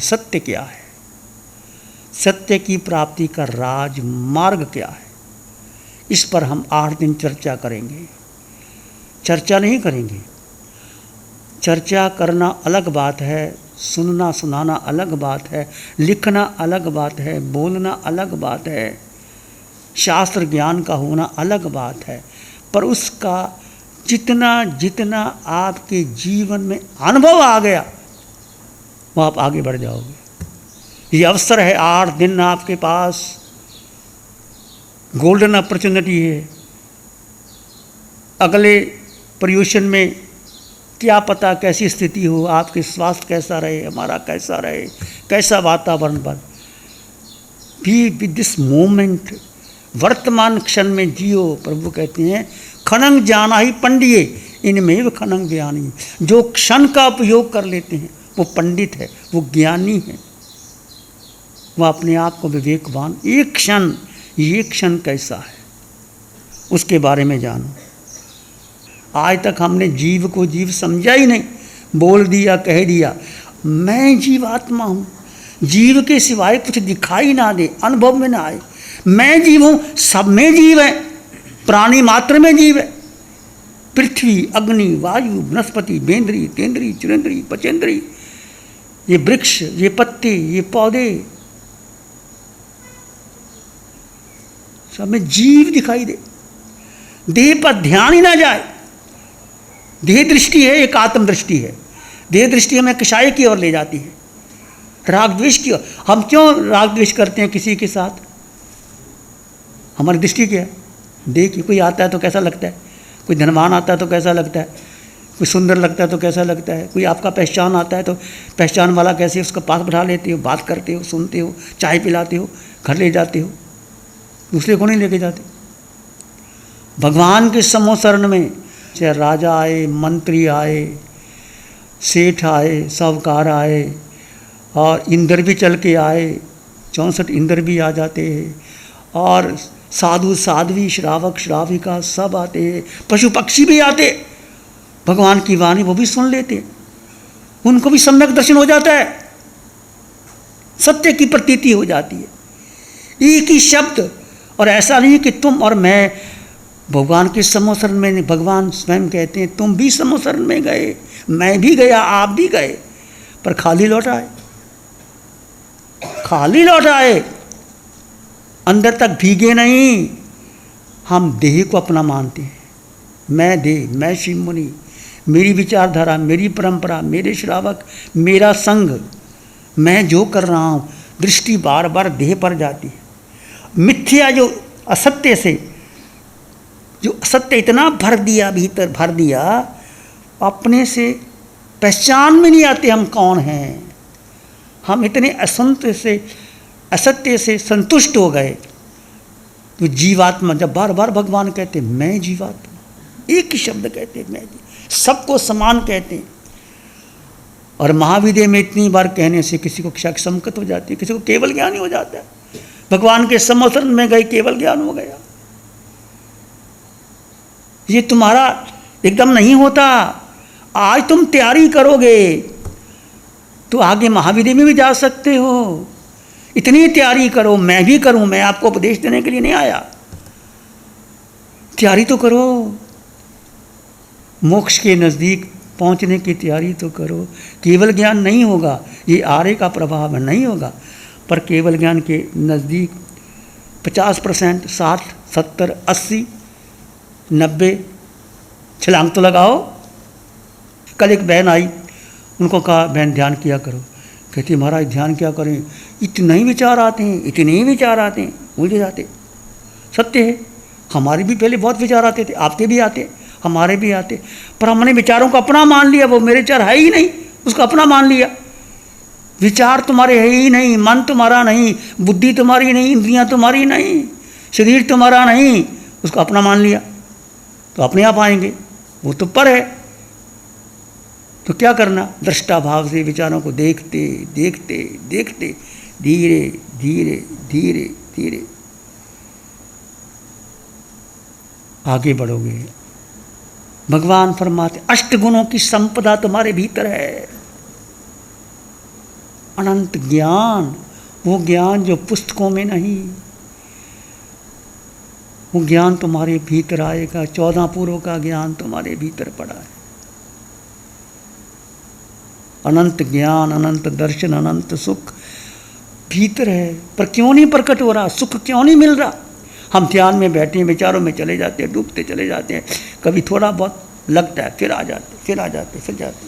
सत्य क्या है, सत्य की प्राप्ति का राजमार्ग क्या है। इस पर हम 8 दिन चर्चा करेंगे। चर्चा नहीं करेंगे, चर्चा करना अलग बात है, सुनना सुनाना अलग बात है, लिखना अलग बात है, बोलना अलग बात है, शास्त्र ज्ञान का होना अलग बात है। पर उसका जितना जितना आपके जीवन में अनुभव आ गया वो आप आगे बढ़ जाओगे। ये अवसर है, 8 दिन आपके पास गोल्डन अपॉर्चुनिटी है। अगले पर्यूषण में क्या पता कैसी स्थिति हो, आपके स्वास्थ्य कैसा रहे, हमारा कैसा रहे, कैसा वातावरण बन। बी विद दिस मोमेंट, वर्तमान क्षण में जियो। प्रभु कहते हैं खनंग जाना ही पंडिये इनमें खनंग ज्ञानी। जो क्षण का उपयोग कर लेते हैं वो पंडित है, वो ज्ञानी है, वो अपने आप को विवेकवान। एक क्षण, ये क्षण कैसा है उसके बारे में जानो। आज तक हमने जीव को जीव समझा ही नहीं, बोल दिया, कह दिया मैं जीवात्मा हूँ। जीव के सिवाय कुछ दिखाई ना दे, अनुभव में ना आए। मैं जीव हूँ, सब में जीव है, प्राणी मात्र में जीव है। पृथ्वी, अग्नि, वायु, वनस्पति, बेंद्री, तेंद्री, चिरेंद्री, पचेंद्री, ये वृक्ष, ये पत्ते, ये पौधे, सब में जीव दिखाई दे। देह पर ध्यान ही ना जाए। देह दृष्टि है, एक आत्म दृष्टि है। देह दृष्टि हमें कषाय की ओर ले जाती है, राग द्वेष की ओर। हम क्यों राग द्वेष करते हैं किसी के साथ? हमारी दृष्टि क्या है? देखिए, कोई आता है तो कैसा लगता है, कोई धनवान आता है तो कैसा लगता है, कोई सुंदर लगता है तो कैसा लगता है, कोई आपका पहचान आता है तो पहचान वाला कैसे, उसका पास बैठा लेते हो, बात करते हो, सुनते हो, चाय पिलाते हो, घर ले जाते हो, दूसरे को नहीं लेके जाते। भगवान के समोसरण में चाहे राजा आए, मंत्री आए, सेठ आए, साहूकार आए, और इंद्र भी चल के आए, 64 इंद्र भी आ जाते हैं, और साधु साध्वी, श्रावक श्राविका सब आते हैं, पशु पक्षी भी आते, भगवान की वाणी वो भी सुन लेते, उनको भी सम्यक दर्शन हो जाता है, सत्य की प्रतीति हो जाती है। एक ही शब्द, और ऐसा नहीं कि तुम और मैं भगवान के समोसरण में। भगवान स्वयं कहते हैं तुम भी समोसरण में गए, मैं भी गया, आप भी गए, पर खाली लौट आए, खाली लौट आए, अंदर तक भीगे नहीं। हम देह को अपना मानते हैं, मैं देह, मैं शिव मुनि, मेरी विचारधारा, मेरी परंपरा, मेरे श्रावक, मेरा संग, मैं जो कर रहा हूँ। दृष्टि बार बार देह पर जाती है। मिथ्या जो असत्य से, जो असत्य इतना भर दिया, भीतर भर दिया, अपने से पहचान में नहीं आते हम कौन हैं। हम इतने असत्य से संतुष्ट हो गए। तो जीवात्मा, जब बार बार भगवान कहते मैं जीवात्मा, एक ही शब्द कहते मैं, सबको समान कहते हैं। और महाविद्या में इतनी बार कहने से किसी को शक संकट हो जाती है, किसी को केवल ज्ञान ही हो जाता है। भगवान के समोसरण में गए, केवल ज्ञान हो गया। ये तुम्हारा एकदम नहीं होता। आज तुम तैयारी करोगे तो आगे महाविद्या में भी जा सकते हो। इतनी तैयारी करो, मैं भी करूं, मैं आपको उपदेश देने के लिए नहीं आया। तैयारी तो करो, मोक्ष के नज़दीक पहुंचने की तैयारी तो करो। केवल ज्ञान नहीं होगा, ये आर्य का प्रभाव नहीं होगा, पर केवल ज्ञान के नज़दीक 50%, 60, 70, 80, 90 छलांग तो लगाओ। कल एक बहन आई, उनको कहा बहन ध्यान किया करो। कहती महाराज ध्यान क्या करें, इतने ही विचार आते हैं, इतने ही विचार आते हैं, उलझे जाते। सत्य है, हमारे भी पहले बहुत विचार आते थे, आपके भी आते, हमारे भी आते, पर हमने विचारों को अपना मान लिया। वो मेरे विचार है ही नहीं, उसको अपना मान लिया। विचार तुम्हारे है ही नहीं, मन तुम्हारा नहीं, बुद्धि तुम्हारी नहीं, इंद्रियां तुम्हारी नहीं, शरीर तुम्हारा नहीं, उसको अपना मान लिया तो अपने आप आएंगे। वो तो पर है। तो क्या करना, दृष्टा भाव से विचारों को देखते देखते देखते धीरे धीरे धीरे धीरे आगे बढ़ोगे। भगवान फरमाते 8 गुणों की संपदा तुम्हारे भीतर है। अनंत ज्ञान, वो ज्ञान जो पुस्तकों में नहीं, वो ज्ञान तुम्हारे भीतर आएगा। 14 पूर्व का ज्ञान तुम्हारे भीतर पड़ा है। अनंत ज्ञान, अनंत दर्शन, अनंत सुख भीतर है, पर क्यों नहीं प्रकट हो रहा? सुख क्यों नहीं मिल रहा? हम ध्यान में बैठे हैं, विचारों में चले जाते हैं, डूबते चले जाते हैं। कभी थोड़ा बहुत लगता है, फिर आ जाते, फिर आ जाते, फिर जाते।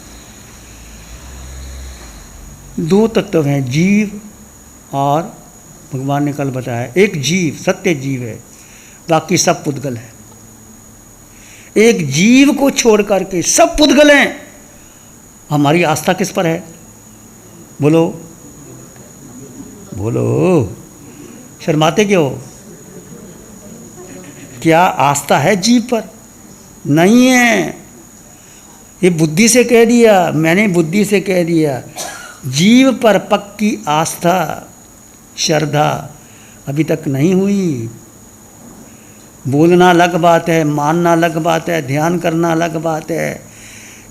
दो तत्व हैं, जीव और भगवान ने कल बताया, एक जीव, सत्य जीव है, बाकी सब पुद्गल है। एक जीव को छोड़ करके सब पुद्गल हैं। हमारी आस्था किस पर है? बोलो बोलो, शर्माते क्यों? क्या आस्था है जीव पर? नहीं है। ये बुद्धि से कह दिया, मैंने बुद्धि से कह दिया। जीव पर पक्की आस्था, श्रद्धा अभी तक नहीं हुई। बोलना अलग बात है, मानना अलग बात है, ध्यान करना अलग बात है।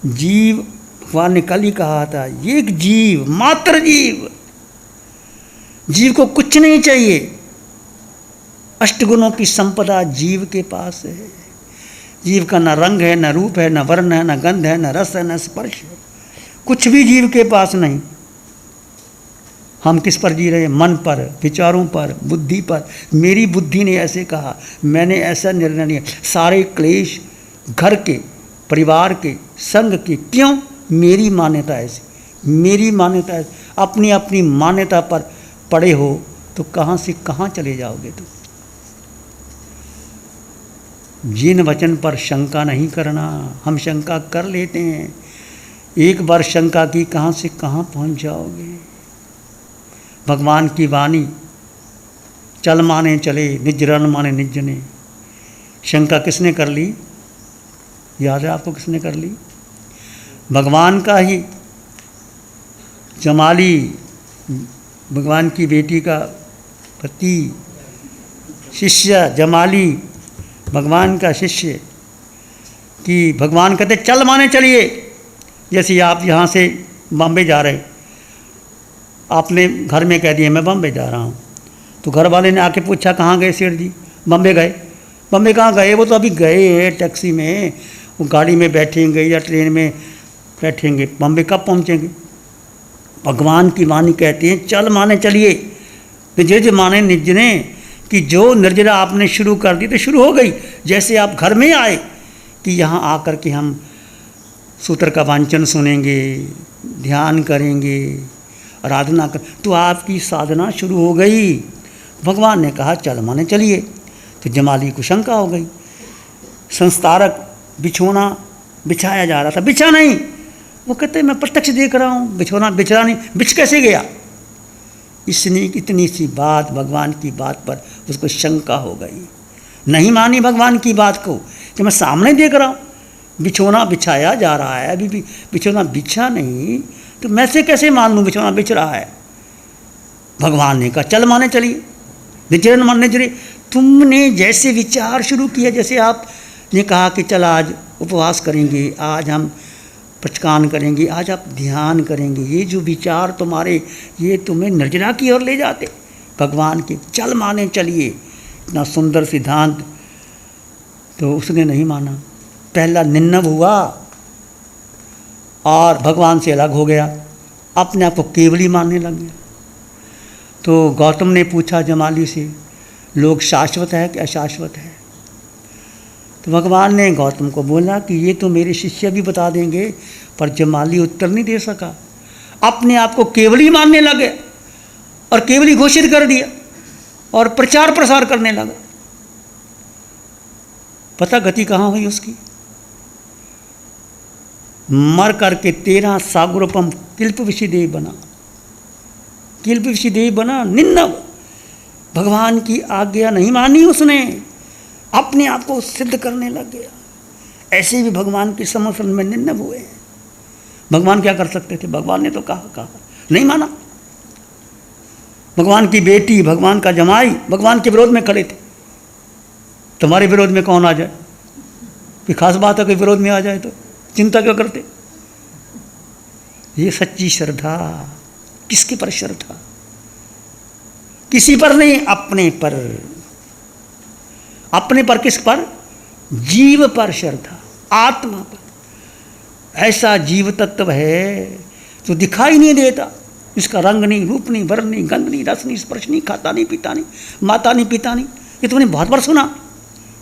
जीव, भगवान ने कल ही कहा था, ये एक जीव, मात्र जीव, जीव को कुछ नहीं चाहिए। अष्टगुणों की संपदा जीव के पास है। जीव का न रंग है, न रूप है, न वर्ण है, न गंध है, न रस है, न स्पर्श है, कुछ भी जीव के पास नहीं। हम किस पर जी रहे हैं? मन पर, विचारों पर, बुद्धि पर। मेरी बुद्धि ने ऐसे कहा, मैंने ऐसा निर्णय लिया। सारे क्लेश घर के, परिवार के, संघ के, क्यों? मेरी मान्यता ऐसी, मेरी मान्यता ऐसी। अपनी अपनी मान्यता पर पड़े हो तो कहाँ से कहाँ चले जाओगे तुम? जिन वचन पर शंका नहीं करना। हम शंका कर लेते हैं, एक बार शंका की, कहाँ से कहाँ पहुँच जाओगे? भगवान की वाणी, चल माने चले, निज रन माने निज ने। शंका किसने कर ली? याद है आपको किसने कर ली? भगवान का ही जमाली, भगवान की बेटी का पति, शिष्य जमाली, भगवान का शिष्य, कि भगवान कहते चल माने चलिए। जैसे आप यहाँ से बॉम्बे जा रहे, आपने घर में कह दिया मैं बॉम्बे जा रहा हूँ, तो घर वाले ने आके पूछा कहाँ गए सेठ जी? बॉम्बे गए। बॉम्बे कहाँ गए? वो तो अभी गए हैं टैक्सी में, वो गाड़ी में बैठेंगे या ट्रेन में बैठेंगे, बॉम्बे कब पहुँचेंगे? भगवान की वाणी कहते हैं चल माने चलिए, निज माने निज ने, कि जो निर्जरा आपने शुरू कर दी तो शुरू हो गई। जैसे आप घर में आए कि यहाँ आकर के हम सूत्र का वांचन सुनेंगे, ध्यान करेंगे, आराधना कर, तो आपकी साधना शुरू हो गई। भगवान ने कहा चल माने चलिए, तो जमाली को शंका हो गई। संस्कारक बिछोना बिछाया जा रहा था, बिछा नहीं। वो कहते मैं प्रत्यक्ष देख रहा हूँ, बिछोना बिछा नहीं, बिछ कैसे गया? इसने इतनी सी बात, भगवान की बात पर उसको शंका हो गई। नहीं मानी भगवान की बात को कि मैं सामने देख रहा हूँ, बिछोना बिछाया जा रहा है, अभी भी बिछोना बिछा नहीं, तो मैं से कैसे मान लूँ बिछोना बिछ रहा है? भगवान ने कहा चल माने चलिए, निजरन मानने चलिए। तुमने जैसे विचार शुरू किया, जैसे आपने कहा कि चल आज उपवास करेंगे, आज हम पचकान करेंगे, आज आप ध्यान करेंगे, ये जो विचार तुम्हारे, ये तुम्हें निर्जरा की ओर ले जाते। भगवान के चल माने चलिए, इतना सुंदर सिद्धांत, तो उसने नहीं माना। पहला निन्नव हुआ और भगवान से अलग हो गया, अपने आप को केवली मानने लग गया। तो गौतम ने पूछा जमाली से, लोग शाश्वत है कि अशाश्वत है? तो भगवान ने गौतम को बोला कि ये तो मेरे शिष्य भी बता देंगे, पर जमाली उत्तर नहीं दे सका। अपने आप को केवली मानने लगे और केवली घोषित कर दिया और प्रचार प्रसार करने लगा। पता गति कहाँ हुई उसकी? मर करके 13 सागुरपम किल्प विषिदेव बना, किल्प विषिदेव बना, निन्नव। भगवान की आज्ञा नहीं मानी उसने, अपने आप को सिद्ध करने लग गया। ऐसे भी भगवान के समर्थन में निन्नव हुए हैं। भगवान क्या कर सकते थे? भगवान ने तो कहा, नहीं माना। भगवान की बेटी, भगवान का जमाई भगवान के विरोध में खड़े थे। तुम्हारे विरोध में कौन आ जाए? कोई खास बात है, कोई विरोध में आ जाए तो चिंता क्यों करते? ये सच्ची श्रद्धा, किसके पर श्रद्धा? किसी पर नहीं, अपने पर। अपने पर किस पर? जीव पर श्रद्धा, आत्मा पर। ऐसा जीव तत्व है जो दिखाई नहीं देता, इसका रंग नहीं, रूप नहीं, वर्ण नहीं, गंध नहीं, रस नहीं, स्पर्श नहीं, खाता नहीं, पीता नहीं, माता नहीं, पिता नहीं। ये तुमने बहुत बार सुना,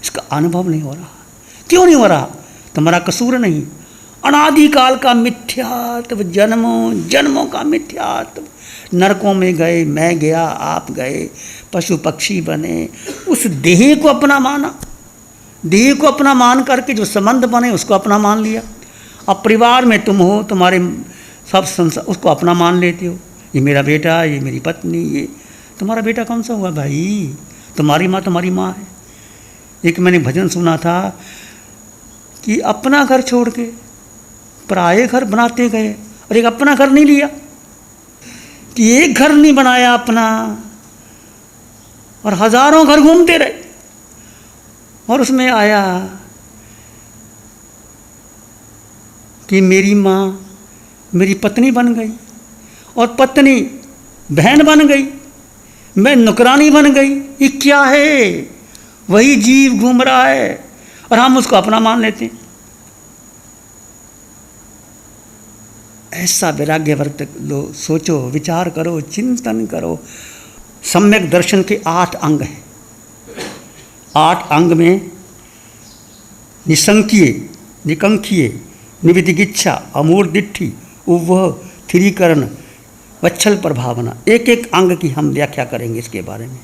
इसका अनुभव नहीं हो रहा। क्यों नहीं हो रहा? तुम्हारा कसूर नहीं। अनादिकाल का मिथ्यात्व, जन्मों जन्मों का मिथ्यात्व। नरकों में गए, मैं गया, आप गए, पशु पक्षी बने, उस देह को अपना माना। देह को अपना मान करके जो संबंध बने उसको अपना मान लिया। अब परिवार में तुम हो, तुम्हारे सब संसार उसको अपना मान लेते हो। ये मेरा बेटा, ये मेरी पत्नी, ये तुम्हारा बेटा कौन सा हुआ भाई? तुम्हारी माँ तुम्हारी माँ है। एक मैंने भजन सुना था कि अपना घर छोड़ के पराये घर बनाते गए, और एक अपना घर नहीं लिया, कि एक घर नहीं बनाया अपना, और हजारों घर घूमते रहे। और उसमें आया कि मेरी माँ मेरी पत्नी बन गई, और पत्नी बहन बन गई, मैं नौकरानी बन गई। ये क्या है? वही जीव घूम रहा है और हम उसको अपना मान लेते हैं। ऐसा वैराग्यवर्त लो, सोचो, विचार करो, चिंतन करो। सम्यक दर्शन के 8 अंग हैं। 8 अंग में निसंकीय, निकंकीय, निविदिगिच्छा, अमूढ़दिट्ठि, उवह, थिरीकरण, वच्छल प्रभावना। एक एक अंग की हम व्याख्या करेंगे इसके बारे में।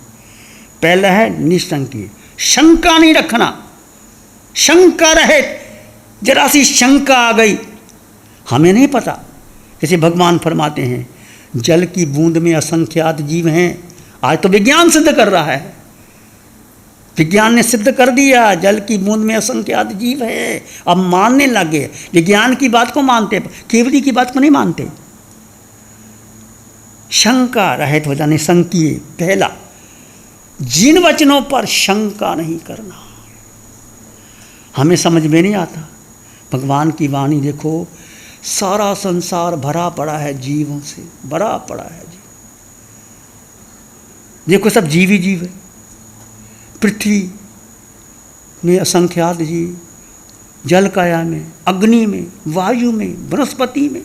पहला है निसंकीय, शंका नहीं रखना। शंका रहे, जरा सी शंका आ गई, हमें नहीं पता। जैसे भगवान फरमाते हैं जल की बूंद में असंख्यात जीव हैं। आज तो विज्ञान सिद्ध कर रहा है, विज्ञान ने सिद्ध कर दिया जल की बूंद में असंख्यात जीव है। अब मानने लगे, विज्ञान की बात को मानते, केवली की बात को नहीं मानते। शंका रहित हो जाने, संकीय। पहला, जिन वचनों पर शंका नहीं करना। हमें समझ में नहीं आता, भगवान की वाणी देखो, सारा संसार भरा पड़ा है जीवों से, भरा पड़ा है जी। देखो सब जीव ही जीव है। पृथ्वी में असंख्यात जीव, जल काया में, अग्नि में, वायु में, वनस्पति में,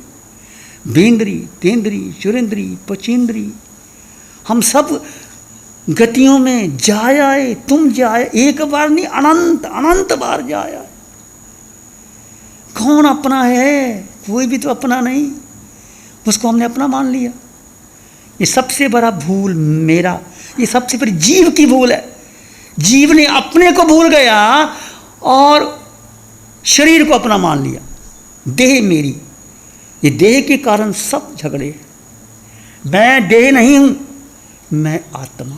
भेंद्री, तेंद्री, सुरेंद्री, पचेंद्री, हम सब गतियों में जाए, तुम जाए, एक बार नहीं अनंत अनंत बार जाए। कौन अपना है? कोई भी तो अपना नहीं, उसको हमने अपना मान लिया। ये सबसे बड़ा भूल मेरा, ये सबसे बड़ी जीव की भूल है। जीव ने अपने को भूल गया और शरीर को अपना मान लिया। देह मेरी, ये देह के कारण सब झगड़े। मैं देह नहीं हूं, मैं आत्मा।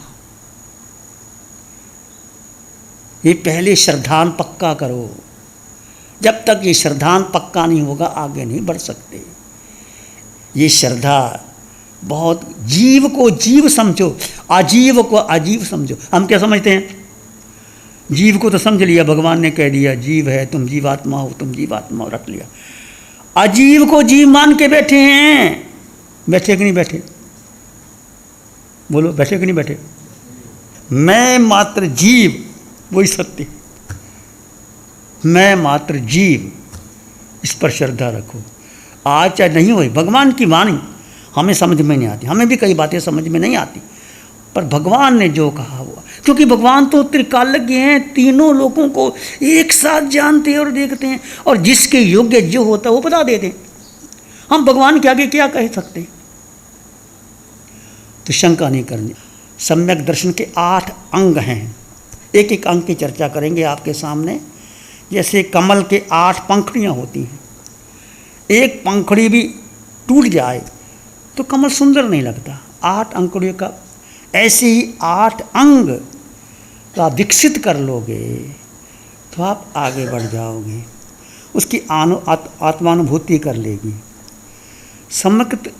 ये पहले श्रद्धान पक्का करो। जब तक ये श्रद्धान पक्का नहीं होगा आगे नहीं बढ़ सकते। ये श्रद्धा बहुत, जीव को जीव समझो, अजीव को अजीव समझो। हम क्या समझते हैं? जीव को तो समझ लिया, भगवान ने कह दिया जीव है, तुम जीवात्मा हो, तुम जीवात्मा हो, रख लिया। अजीव को जीव मान के बैठे हैं। बैठे कि नहीं बैठे? बोलो, बैठे कि नहीं बैठे? मैं मात्र जीव, वही सत्य। मैं मात्र जीव, इस पर श्रद्धा रखो। आज चाहे नहीं हुई, भगवान की वाणी हमें समझ में नहीं आती। हमें भी कई बातें समझ में नहीं आती, पर भगवान ने जो कहा हुआ, क्योंकि भगवान तो त्रिकालज्ञ हैं, तीनों लोगों को एक साथ जानते हैं और देखते हैं, और जिसके योग्य जो होता है वो बता देते हैं। हम भगवान के आगे क्या कह सकते हैं? तो शंका नहीं करनी। सम्यक दर्शन के 8 अंग हैं। एक एक अंग की चर्चा करेंगे आपके सामने। जैसे कमल के 8 पंखुड़ियाँ होती हैं, एक पंखुड़ी भी टूट जाए तो कमल सुंदर नहीं लगता। 8 अंकुड़ियों का, ऐसे ही 8 अंग तो आप विकसित कर लोगे तो आप आगे बढ़ जाओगे, उसकी आत्मानुभूति कर लेगी। सम्यक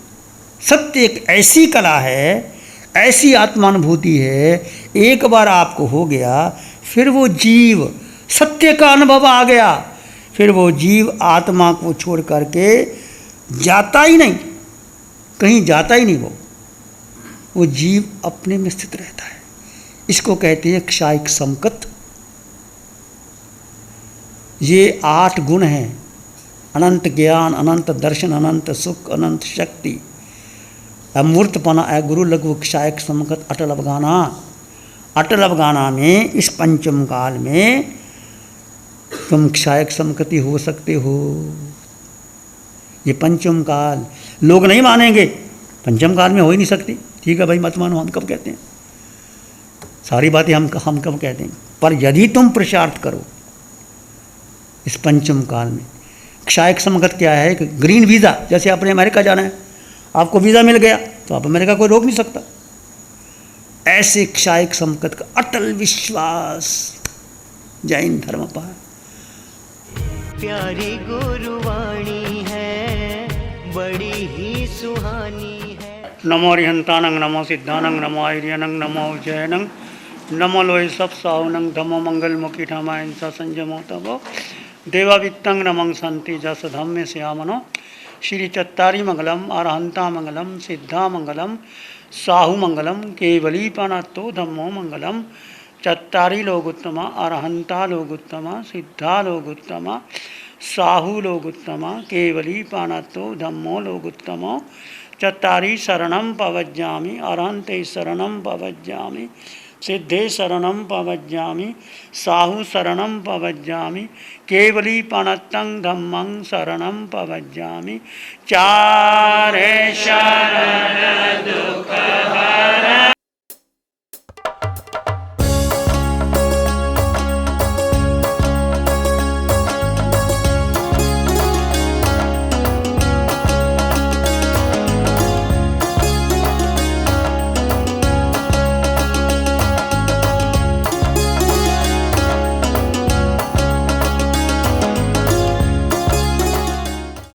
सत्य एक ऐसी कला है, ऐसी आत्मानुभूति है, एक बार आपको हो गया, फिर वो जीव, सत्य का अनुभव आ गया, फिर वो जीव आत्मा को छोड़ करके जाता ही नहीं। कहीं जाता ही नहीं वो जीव अपने में स्थित रहता है। इसको कहते हैं क्षायिक समकत। ये 8 गुण हैं, अनंत ज्ञान, अनंत दर्शन, अनंत सुख, अनंत शक्ति, अमूर्तपना, अगुरु लघु क्षायक समकत, अटल अवगाना। अटल अवगाना में इस पंचम काल में तुम क्षायक समकति हो सकते हो। ये पंचम काल लोग नहीं मानेंगे, पंचम काल में हो ही नहीं सकती। ठीक है भाई, मत मानो, हम कब कहते हैं, सारी बातें हम कब कहते हैं। पर यदि तुम पुरुषार्थ करो इस पंचम काल में, क्षायक समकत क्या है कि ग्रीन वीज़ा, जैसे आपने अमेरिका जाना है, आपको वीज़ा मिल गया तो आप अमेरिका को रोक नहीं सकता। ऐसे क्षायक समकत का अटल विश्वास जैन धर्म पर। प्यारी गुरुवाणी है, बड़ी ही सुहानी है। नमो अरिहंतानंग, नमो सिद्धानंग, नमो आर्यनंग, नमो जैनंग, नमो लोय सब साहुनंग, धमो मंगल मुखी ठमायन सा संजमो तबो देवावित्तंग नमंग संति जस धम्य श्यामनो। श्री चत्तारी मंगलम, अरहंता मंगलम, सिद्धा मंगलम, साहु मंगलम, केवली पनातो धम्मो मंगलम। चत्तारी लोगुत्तमा, अरहंता लोगुत्तमा, सिद्धा लोगुत्तमा, साहु लोगुत्तमा, केवली पानातो धम्मो लोगुत्तमो। चत्तारी शरणं पवज्जामि, अरहंते शरणं पवज्जामि, सिद्धे शरणं पवज्जामि, साहु शरणं पवज्जामि, केवली पणत्तं धम्मं शरणं पवज्जामि। चारे शरण दुख हरण